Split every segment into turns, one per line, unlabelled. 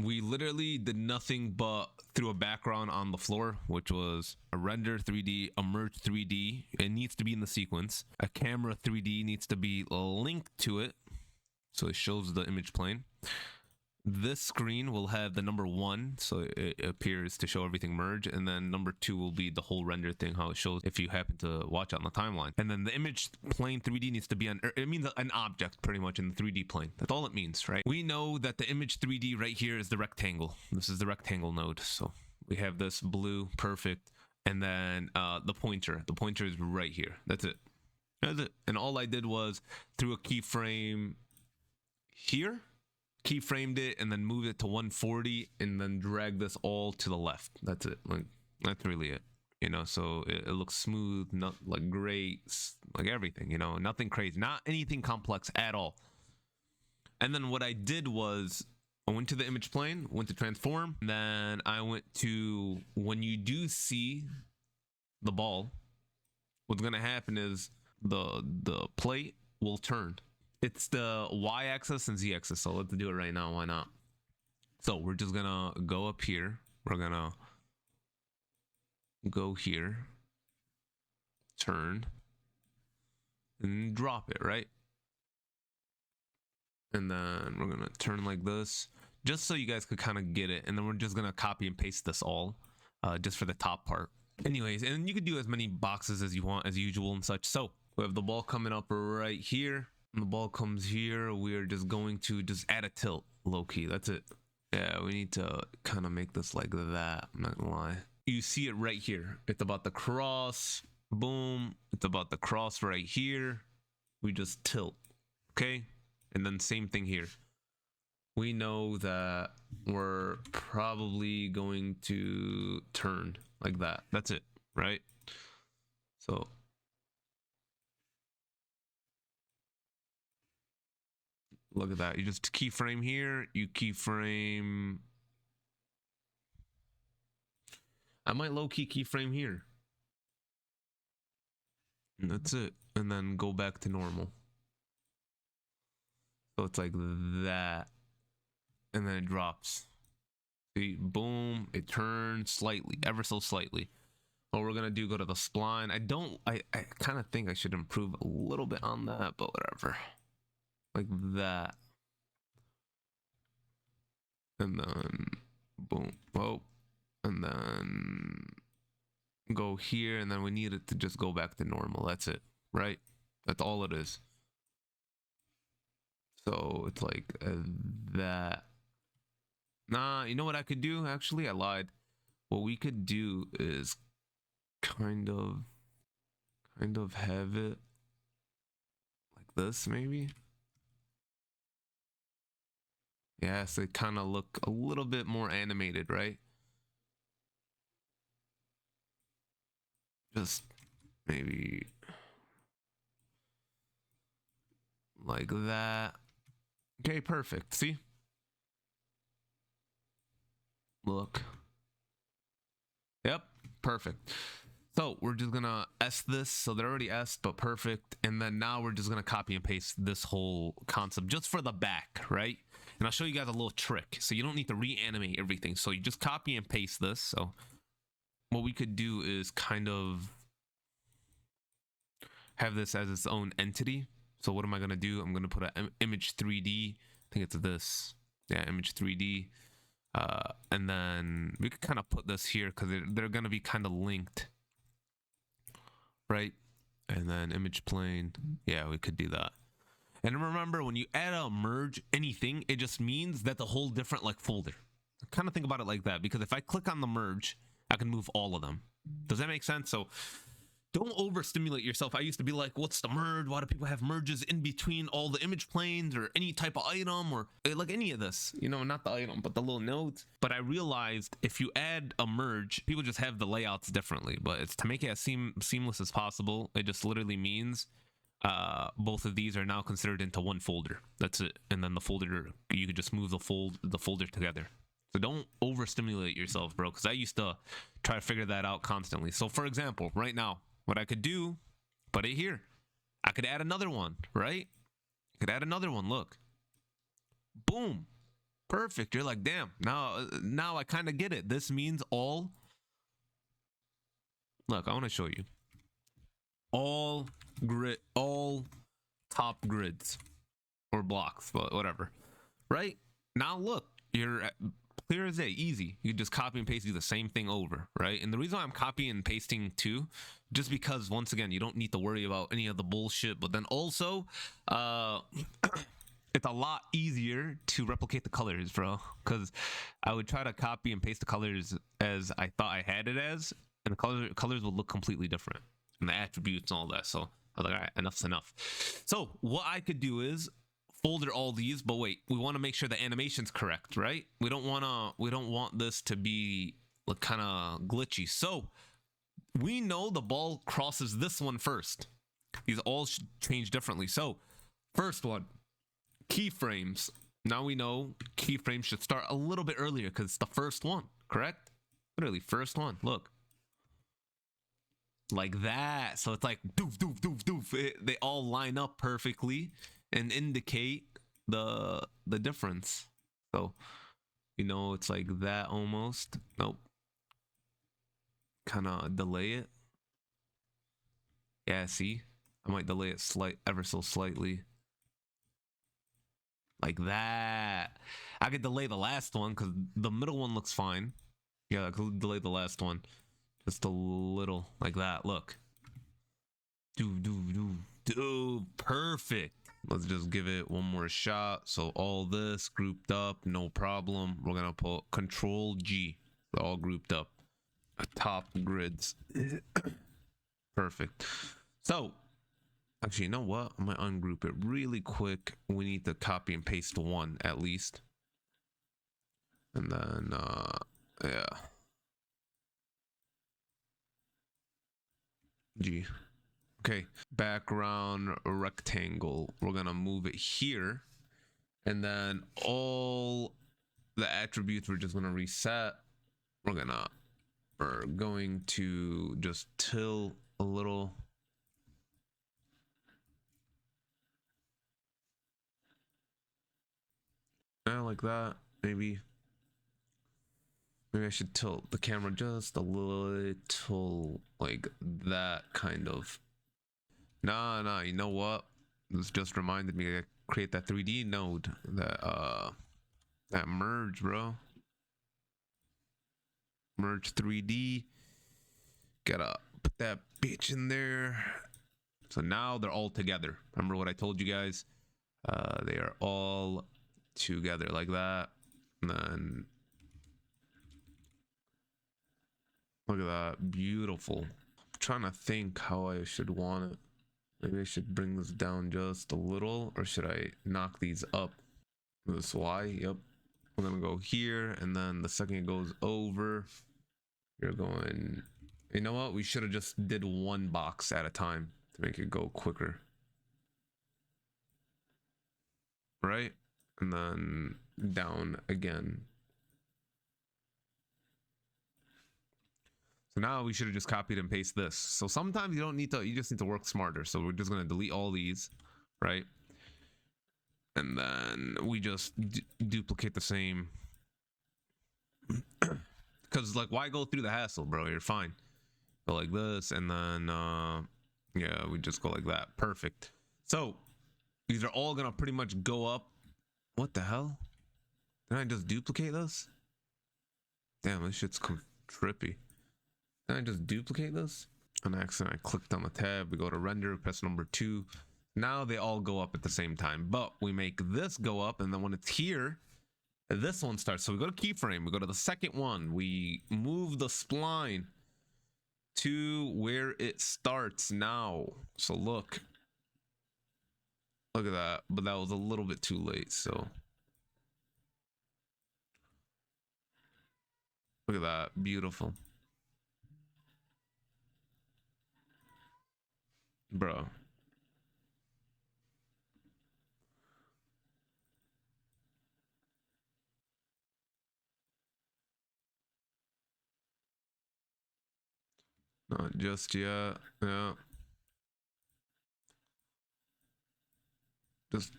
we literally did nothing but threw a background on the floor, which was a render 3D, a merge 3D. It needs to be in the sequence. A camera 3D needs to be linked to it, so it shows the image plane. This screen will have the number 1, so it appears to show everything merge, and then number 2 will be the whole render thing, how it shows if you happen to watch it on the timeline. And then the image plane 3D needs to be on, it means an object pretty much in the 3D plane. That's all it means, right? We know that the image 3D right here is the rectangle. This is the rectangle node, so we have this blue, perfect, and then the pointer is right here. That's it. And all I did was threw a keyframe here, keyframed it, and then moved it to 140, and then drag this all to the left. That's it. Like, that's really it, you know. So it looks smooth, not like great, like everything, you know, nothing crazy, not anything complex at all. And then what I did was I went to the image plane, went to transform, and then I went to, when you do see the ball, what's gonna happen is the plate will turn. It's the y-axis and z-axis, so let's do it right now. Why not? So we're just gonna go up here. We're gonna go here, turn, and drop it, right? And then we're gonna turn like this, just so you guys could kind of get it. And then we're just gonna copy and paste this all, just for the top part. Anyways, and you could do as many boxes as you want, as usual and such. So we have the ball coming up right here. When the ball comes here, we're just going to just add a tilt, low key. That's it. Yeah, we need to kind of make this like that. I'm not gonna lie. You see it right here. It's about the cross. Boom. It's about the cross right here. We just tilt. Okay. And then same thing here. We know that we're probably going to turn like that. That's it, right? So look at that. You just keyframe here. You keyframe. I might low-key keyframe here. And that's it. And then go back to normal. So it's like that. And then it drops. See, boom. It turns slightly, ever so slightly. What we're gonna do, go to the spline. I kind of think I should improve a little bit on that, but whatever. Like that. And then boom. Oh. And then go here, and then we need it to just go back to normal. That's it, right? That's all it is. So it's like that. Nah, you know what I could do? Actually, I lied. What we could do is kind of have it like this, maybe. Yeah, so it kind of look a little bit more animated, right? Just maybe like that. Okay, perfect. See? Look. Yep, perfect. So we're just gonna S this. So they're already S, but perfect. And then now we're just gonna copy and paste this whole concept just for the back, right? And I'll show you guys a little trick. So you don't need to reanimate everything. So you just copy and paste this. So what we could do is kind of have this as its own entity. So what am I gonna do? I'm gonna put an image 3D. I think it's this. Yeah, image 3D. And then we could kind of put this here because they're gonna be kind of linked, right? And then image plane. Yeah, we could do that. And remember, when you add a merge anything, it just means that's a whole different like folder. Kind of think about it like that, because if I click on the merge, I can move all of them. Does that make sense? So don't overstimulate yourself. I used to be like, what's the merge? Why do people have merges in between all the image planes or any type of item or like any of this? You know, not the item, but the little nodes. But I realized if you add a merge, people just have the layouts differently. But it's to make it as seamless as possible. It just literally means both of these are now considered into one folder. That's it. And then the folder, you could just move the folder together. So don't overstimulate yourself, bro, because I used to try to figure that out constantly. So for example, right now, what I could do, put it here. I could add another one, right? I could add another one, look. Boom. Perfect. You're like, damn, now I kind of get it. This means all. Look, I want to show you all all top grids or blocks, but whatever. Right now, look, you're clear as day, easy. You just copy and paste, do the same thing over, right? And the reason why I'm copying and pasting too, just because once again, you don't need to worry about any of the bullshit. But then also, it's a lot easier to replicate the colors, bro. Because I would try to copy and paste the colors as I thought I had it as, and the colors would look completely different, and the attributes and all that. So I was like, all right, enough's enough. So what I could do is folder all these, but wait, we want to make sure the animation's correct, right? We don't want this to be like kind of glitchy. So we know the ball crosses this one first. These all should change differently. So first one, keyframes. Now we know keyframes should start a little bit earlier because it's the first one, correct? Literally first one. Look, like that. So it's like doof doof doof doof. They all line up perfectly and indicate the difference. So you know, it's like that almost. Nope. Kind of delay it. Yeah, see, I might delay it ever so slightly. Like that. I could delay the last one because the middle one looks fine. Yeah, I could delay the last one just a little, like that. Look. Do perfect. Let's just give it one more shot. So all this grouped up, no problem. We're gonna put Control G. They're all grouped up. Top grids. Perfect. So actually, you know what? I'm gonna ungroup it really quick. We need to copy and paste one at least. And then yeah. G. Okay, background rectangle. We're gonna move it here, and then all the attributes we're just gonna reset. We're going to just tilt a little. Yeah, like that. Maybe I should tilt the camera just a little, like that kind of. Nah, you know what? This just reminded me to create that 3D node, that merge, bro. Merge 3D. Gotta put that bitch in there. So now they're all together. Remember what I told you guys? They are all together like that. And then look at that, beautiful. I'm trying to think how I should want it. Maybe I should bring this down just a little, or should I knock these up? This Y, yep. We're gonna go here, and then the second it goes over, you're going. You know what? We should have just did one box at a time to make it go quicker, right? And then down again. So now we should have just copied and pasted this. So sometimes you don't need to, you just need to work smarter. So we're just going to delete all these, right? And then we just duplicate the same. Because like, why go through the hassle, bro? You're fine. Go like this, and then yeah, we just go like that. Perfect. So these are all going to pretty much go up. What the hell? Did I just duplicate this? Damn, this shit's trippy. Did I just duplicate this? On accident, I clicked on the tab. We go to render, press number 2. Now they all go up at the same time, but we make this go up, and then when it's here, this one starts. So we go to keyframe, we go to the second one, we move the spline to where it starts now. So look at that, but that was a little bit too late. So look at that, beautiful. Bro. Not just yet. Yeah. Just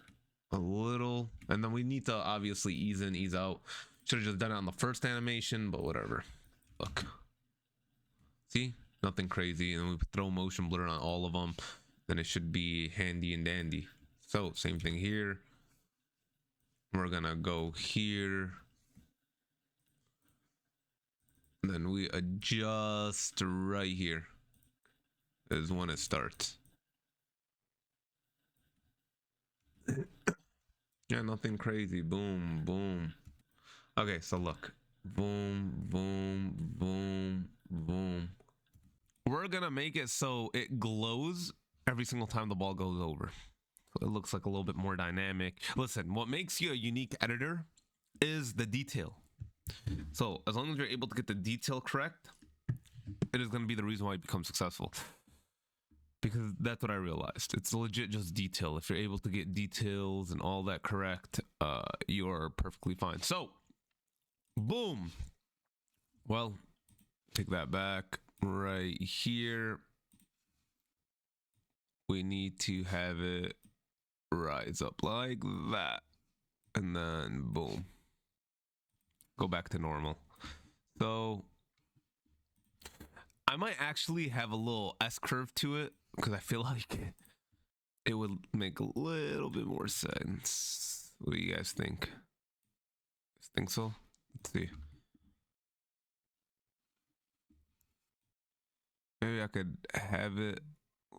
a little, and then we need to obviously ease in, ease out. Should have just done it on the first animation, but whatever. Look, see, nothing crazy. And we throw motion blur on all of them, then it should be handy and dandy. So same thing here. We're gonna go here, and then we adjust right here is when it starts. Yeah, nothing crazy. Boom, boom. Okay, so look, boom, boom, boom, boom. We're gonna make it so it glows every single time the ball goes over. So it looks like a little bit more dynamic. Listen, what makes you a unique editor is the detail. So as long as you're able to get the detail correct, it is gonna be the reason why you become successful. Because that's what I realized. It's legit just detail. If you're able to get details and all that correct, you're perfectly fine. So, boom. Well, take that back. Right here, we need to have it rise up like that. And then, boom. Go back to normal. So, I might actually have a little S-curve to it, because I feel like it would make a little bit more sense. What do you guys think? Think so? Let's see. Maybe I could have it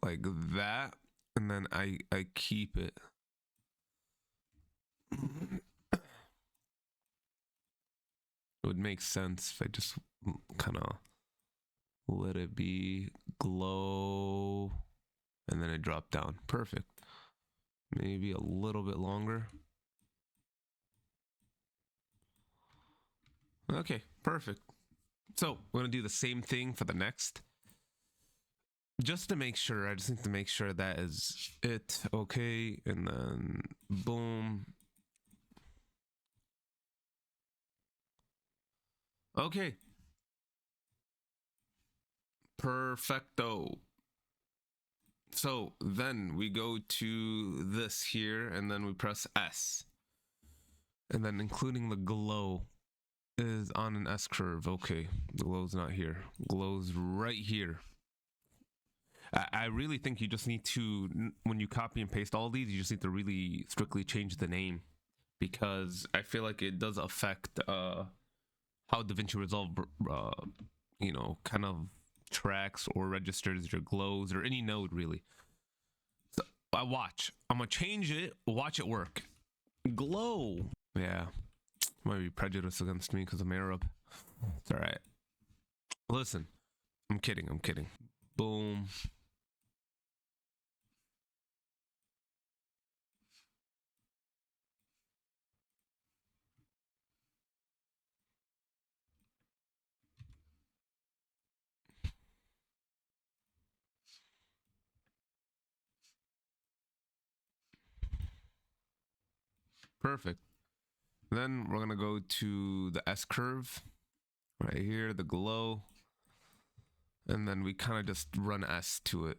like that, and then I keep it. It would make sense if I just kind of let it be glow, and then it dropped down. Perfect. Maybe a little bit longer. Okay, perfect. So we're gonna do the same thing for the next. Just to make sure, I just need to make sure that is it. Okay, and then boom. Okay. Perfecto. So then we go to this here, and then we press S. And then including the glow is on an S curve. Okay, the glow's not here. Glow's right here. I really think you just need to, when you copy and paste all these, you just need to really strictly change the name, because I feel like it does affect how DaVinci Resolve, you know, kind of tracks or registers your glows or any node really. So I watch. I'm gonna change it. Watch it work. Glow. Yeah, might be prejudice against me because I'm Arab. It's all right. Listen, I'm kidding. I'm kidding. Boom. Perfect. Then we're gonna go to the S curve right here, the glow, and then we kind of just run S to it.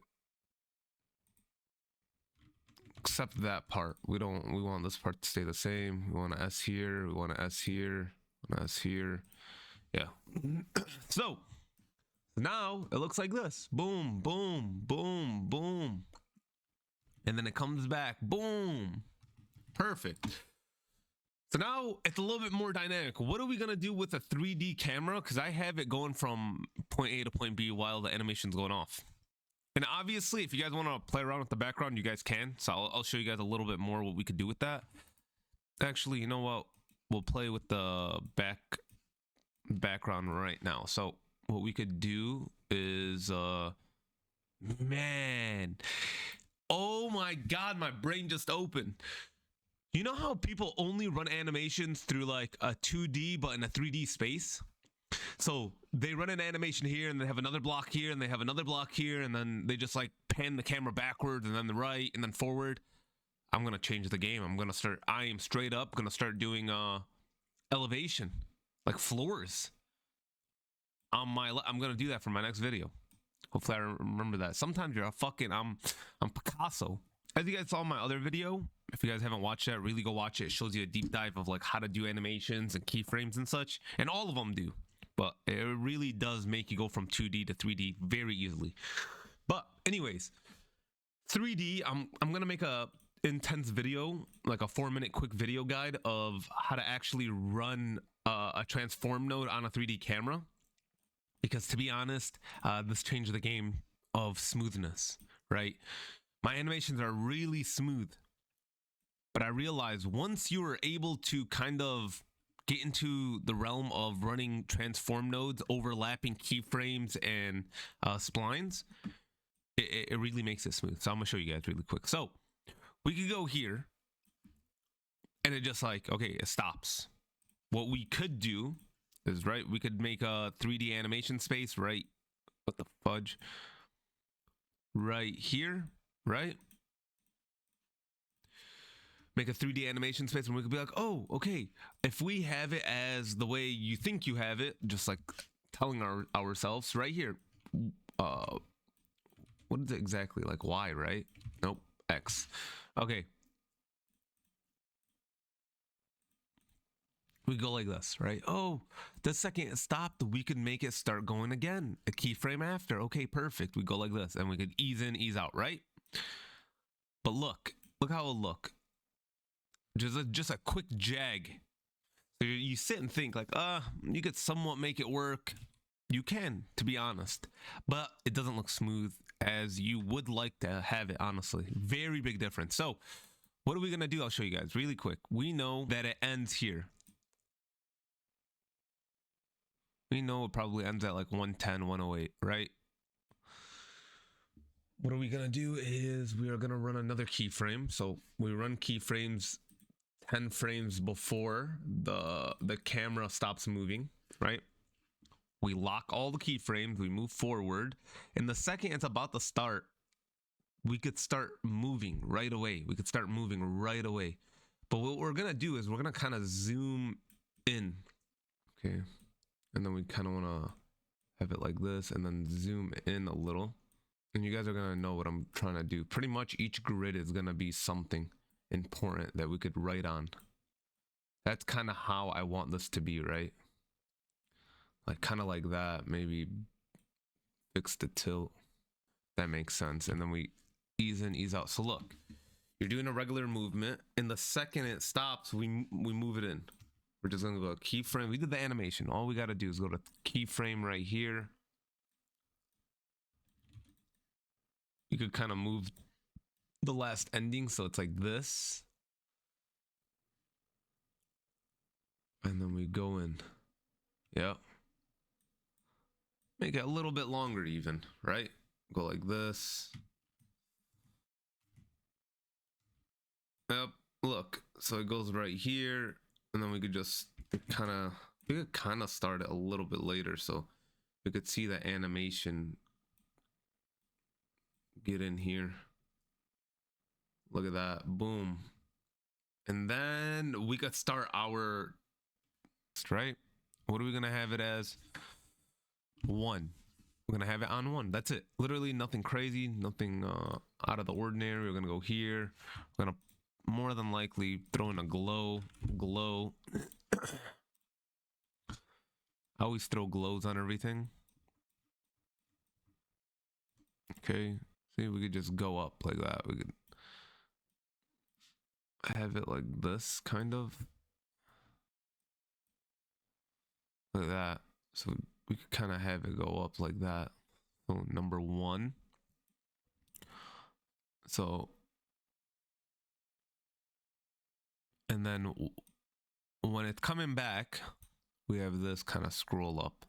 Except that part. We want this part to stay the same. We want an S here, we want an S here, an S here. Yeah. So now it looks like this. Boom, boom, boom, boom. And then it comes back. Boom. Perfect. So now it's a little bit more dynamic. What are we going to do with a 3D camera? Because I have it going from point A to point B while the animation's going off. And obviously, if you guys want to play around with the background, you guys can. So I'll show you guys a little bit more what we could do with that. Actually, you know what? We'll play with the background right now. So what we could do is, man. Oh my God, my brain just opened. You know how people only run animations through like a 2D but in a 3D space? So they run an animation here and they have another block here and they have another block here, and then they just like pan the camera backwards and then the right and then forward. I'm gonna change the game. I am straight up gonna start doing elevation, like floors on my I'm gonna do that for my next video. Hopefully I remember that. Sometimes you're a fucking I'm Picasso. As you guys saw in my other video, If you guys haven't watched that, really go watch it. It shows you a deep dive of like how to do animations and keyframes and such, and all of them do. But it really does make you go from 2D to 3D very easily. But anyways, 3D, I'm gonna make a intense video, like a 4-minute quick video guide of how to actually run a transform node on a 3D camera. Because to be honest, this changed the game of smoothness, right? My animations are really smooth, but I realized once you are able to kind of get into the realm of running transform nodes, overlapping keyframes and splines, it really makes it smooth. So I'm gonna show you guys really quick. So we could go here and it just like, okay, it stops. What we could do is, right, we could make a 3D animation space, right? What the fudge? Right here, right? Make a 3D animation space and we could be like, oh, okay, if we have it as the way you think you have it, just like telling ourselves right here, what is it exactly? Like Y, right? Nope, X. Okay. We go like this, right? Oh, the second it stopped, we could make it start going again. A keyframe after. Okay, perfect. We go like this and we could ease in, ease out, right? But look how it'll look. Just a quick jag. So you sit and think like, you could somewhat make it work. You can, to be honest, but it doesn't look smooth as you would like to have it, honestly. Very big difference. So what are we gonna do? I'll show you guys really quick. We know that it ends here. We know it probably ends at like 110, 108, right? What are we gonna do is we are gonna run another keyframe. So we run keyframes 10 frames before the camera stops moving, right? We lock all the keyframes, we move forward, and the second it's about to start, we could start moving right away. We could start moving right away. But what we're gonna do is we're gonna kind of zoom in, okay? And then we kind of want to have it like this and then zoom in a little. And you guys are gonna know what I'm trying to do. Pretty much each grid is gonna be something important that we could write on. That's kind of how I want this to be, right? Like kind of like that. Maybe fix the tilt. That makes sense. And then we ease in, ease out. So look, you're doing a regular movement, and the second it stops, we move it in. We're just gonna go keyframe. We did the animation. All we gotta do is go to keyframe right here. You could kind of move the last ending so it's like this. And then we go in. Yep. Make it a little bit longer even, right? Go like this. Yep. Look. So it goes right here. And then we could just kind of start it a little bit later. So we could see the animation get in here. Look at that. Boom. And then we could start our, right? What are we going to have it as? 1. We're going to have it on 1. That's it. Literally nothing crazy, nothing out of the ordinary. We're going to go here. We're going to more than likely throw in a glow. I always throw glows on everything. Okay. See, we could just go up like that. We could have it like this, kind of. Like that. So we could kind of have it go up like that. So number 1. So, and then when it's coming back, we have this kind of scroll up.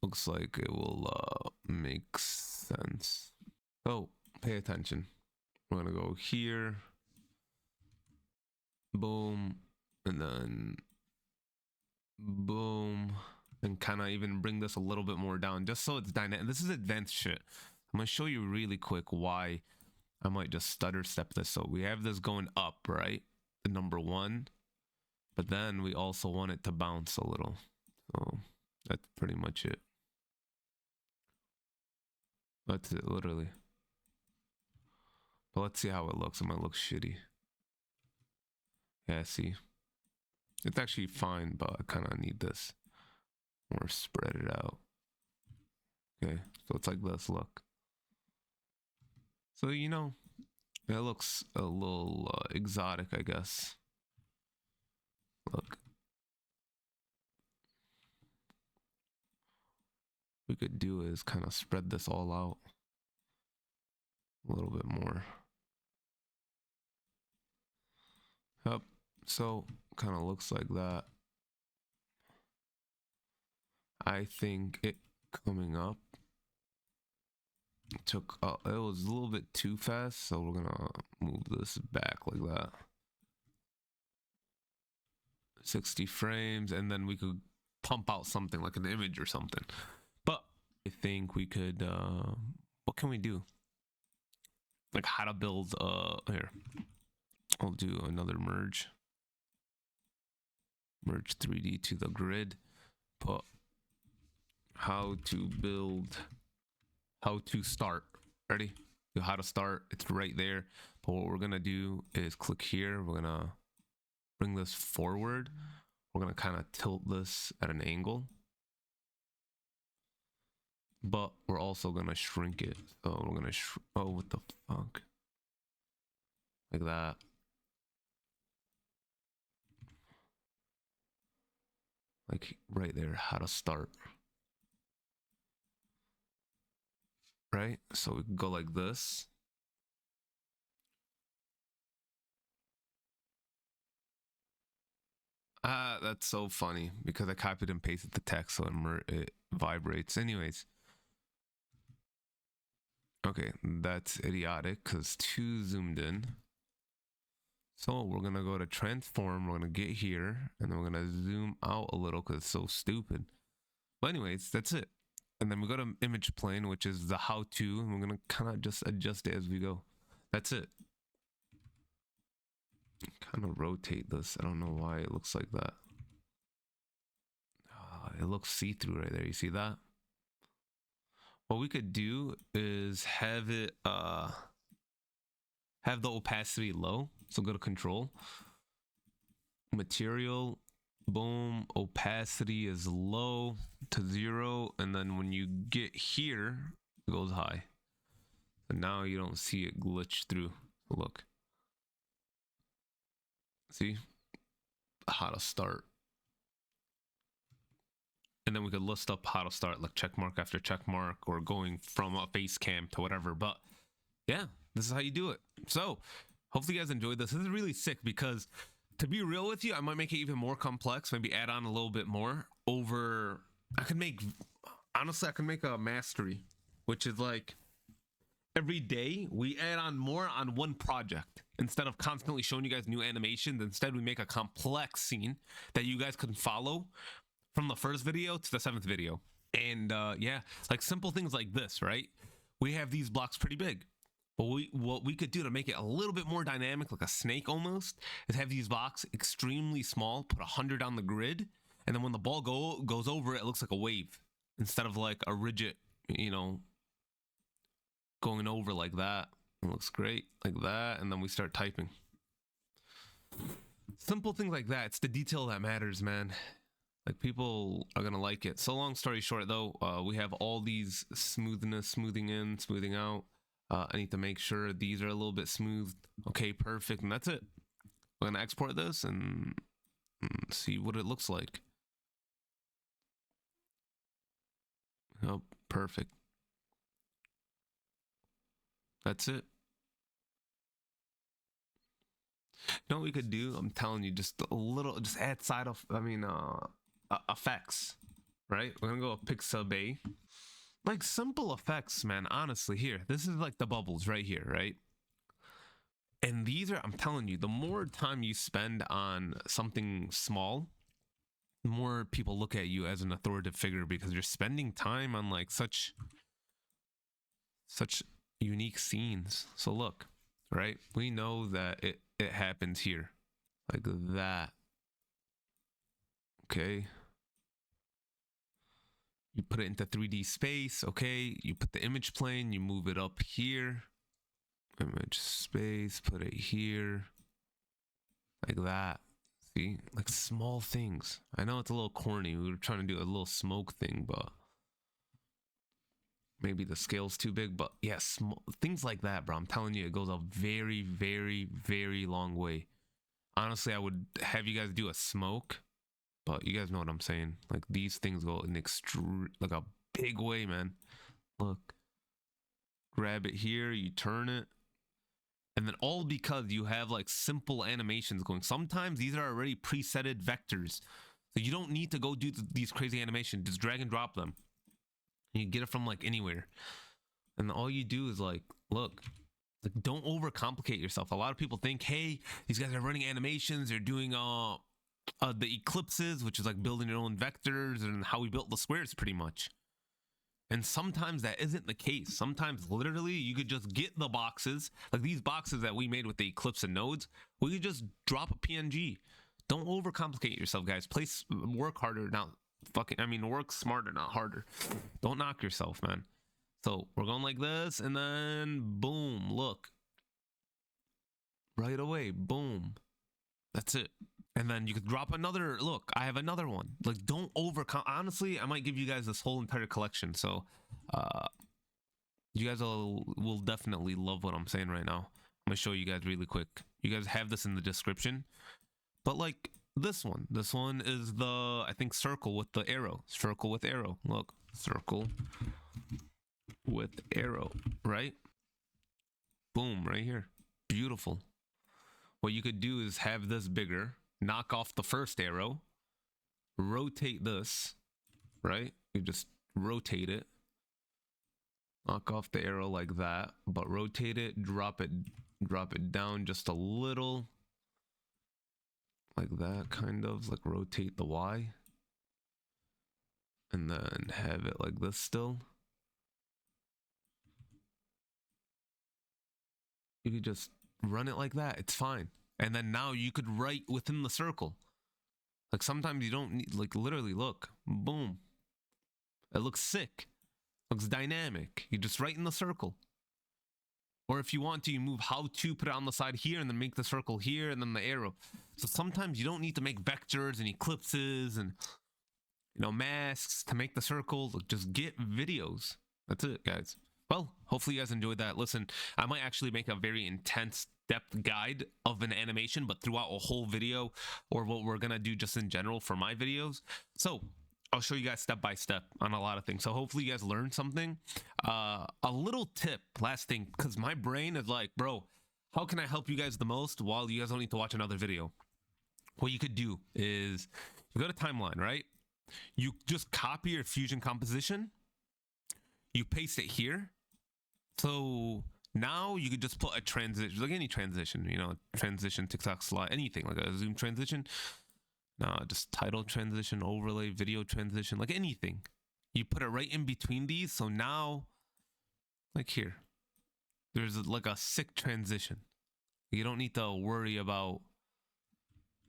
Looks like it will make sense. So pay attention. We're gonna go here. Boom. And then boom. And kind of even bring this a little bit more down just so it's dynamic. This is advanced shit. I'm gonna show you really quick why I might just stutter step this. So we have this going up, right? The number 1. But then we also want it to bounce a little. So that's pretty much it. That's it, literally. But let's see how it looks. It might look shitty. Yeah, see. It's actually fine, but I kind of need this more spread it out. Okay, so it's like this, look. So, you know, it looks a little exotic, I guess. Look. What we could do is kind of spread this all out a little bit more. Yep. So kind of looks like that. I think it coming up took it was a little bit too fast, so we're gonna move this back like that. 60 frames, and then we could pump out something like an image or something. But I think we could what can we do? Like how to build here. I'll do another merge 3D to the grid. Put how to build, how to start. Ready? How to start. It's right there. But what we're gonna do is click here. We're gonna bring this forward. We're gonna kind of tilt this at an angle, but we're also gonna shrink it. So we're gonna oh, what the fuck? Like that. Like right there, how to start. Right? So we can go like this. That's so funny because I copied and pasted the text, so it vibrates. Anyways. Okay, that's idiotic because too zoomed in. So we're gonna go to transform, we're gonna get here, and then we're gonna zoom out a little because it's so stupid. But anyways, that's it. And then we go to image plane, which is the how to, and we're gonna kind of just adjust it as we go. That's it. Kind of rotate this. I don't know why it looks like that. It looks see-through right there. You see that? What we could do is have it have the opacity low. So go to control, material, boom, opacity is low to 0, and then when you get here it goes high, and now you don't see it glitch through. Look, see how to start, and then we could list up how to start, like check mark after check mark, or going from a face cam to whatever. But yeah, this is how you do it. So hopefully you guys enjoyed this. This is really sick because, to be real with you, I might make it even more complex, maybe add on a little bit more over. I could make, honestly, I could make a mastery, which is like every day we add on more on one project. Instead of constantly showing you guys new animations, instead we make a complex scene that you guys can follow from the first video to the 7th video. And yeah, like simple things like this, right? We have these blocks pretty big. But what we could do to make it a little bit more dynamic, like a snake almost, is have these blocks extremely small, put 100 on the grid, and then when the ball goes over it, it looks like a wave instead of like a rigid, you know, going over like that. It looks great like that, and then we start typing. Simple things like that. It's the detail that matters, man. Like, people are gonna like it. So long story short, though, we have all these smoothness, smoothing in, smoothing out. I need to make sure these are a little bit smooth. Okay, perfect. And that's it. We're gonna export this and see what it looks like. Oh, perfect. That's it. You know what we could do? I'm telling you, just a little, just add side of, effects, right? We're gonna go Pixabay. Like simple effects, man. Honestly, here, this is like the bubbles right here, right? And these are, I'm telling you, the more time you spend on something small, the more people look at you as an authoritative figure, because you're spending time on like such unique scenes. So look, right? We know that it happens here, like that. Okay. You put it into 3D space, okay? You put the image plane, you move it up here. image space, put it here, like that. See, like small things. I know it's a little corny. We were trying to do a little smoke thing, but maybe the scale's too big. But yeah, small things like that, bro. I'm telling you, it goes a very, very, very long way. Honestly, I would have you guys do a smoke, but you guys know what I'm saying. Like these things go in like a big way, man. Look, grab it here, you turn it. And then all because you have like simple animations going. Sometimes these are already presetted vectors. So you don't need to go do these crazy animations. Just drag and drop them. And you get it from like anywhere. And all you do is like, look, like don't overcomplicate yourself. A lot of people think, hey, these guys are running animations. They're doing the eclipses, which is like building your own vectors and how we built the squares pretty much. And sometimes that isn't the case. Sometimes literally you could just get the boxes, like these boxes that we made with the eclipse and nodes. We could just drop a PNG. Don't overcomplicate yourself, guys. Work harder, not work smarter, not harder. Don't knock yourself, man. So we're going like this, and then boom, look. Right away, boom. That's it. And then you could drop another. Look, I have another one. Like, don't honestly, I might give you guys this whole entire collection. So you guys will definitely love what I'm saying right now. I'm gonna show you guys really quick. You guys have this in the description. But like this one is the, I think, circle with the arrow. Circle with arrow. Look, circle with arrow, right? Boom, right here. Beautiful. What you could do is have this bigger, knock off the first arrow, rotate this, right? You just rotate it, knock off the arrow like that, but rotate it, drop it down just a little, like that, kind of like rotate the Y, and then have it like this still. You could just run it like that. It's fine. And then now you could write within the circle. Like sometimes you don't need, like literally look, boom. It looks sick. Looks dynamic. You just write in the circle. Or if you want to, you move how to, put it on the side here, and then make the circle here, and then the arrow. So sometimes you don't need to make vectors and eclipses and, you know, masks to make the circles. Like, just get videos. That's it, guys. Well, hopefully you guys enjoyed that. Listen, I might actually make a very intense depth guide of an animation, but throughout a whole video, or what we're gonna do just in general for my videos. So I'll show you guys step by step on a lot of things. So hopefully you guys learned something. A little tip, last thing, because my brain is like, bro, how can I help you guys the most while you guys don't need to watch another video? What you could do is you go to timeline, right? You just copy your fusion composition, you paste it here. So now you could just put a transition, like any transition, you know, transition, TikTok slide, anything, like a zoom transition. No, just title transition, overlay, video transition, like anything. You put it right in between these. So now, like here, there's like a sick transition. You don't need to worry about,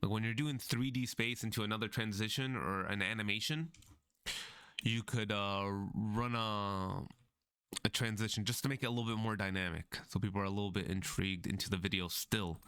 like when you're doing 3D space into another transition or an animation, you could run a transition just to make it a little bit more dynamic, so people are a little bit intrigued into the video still.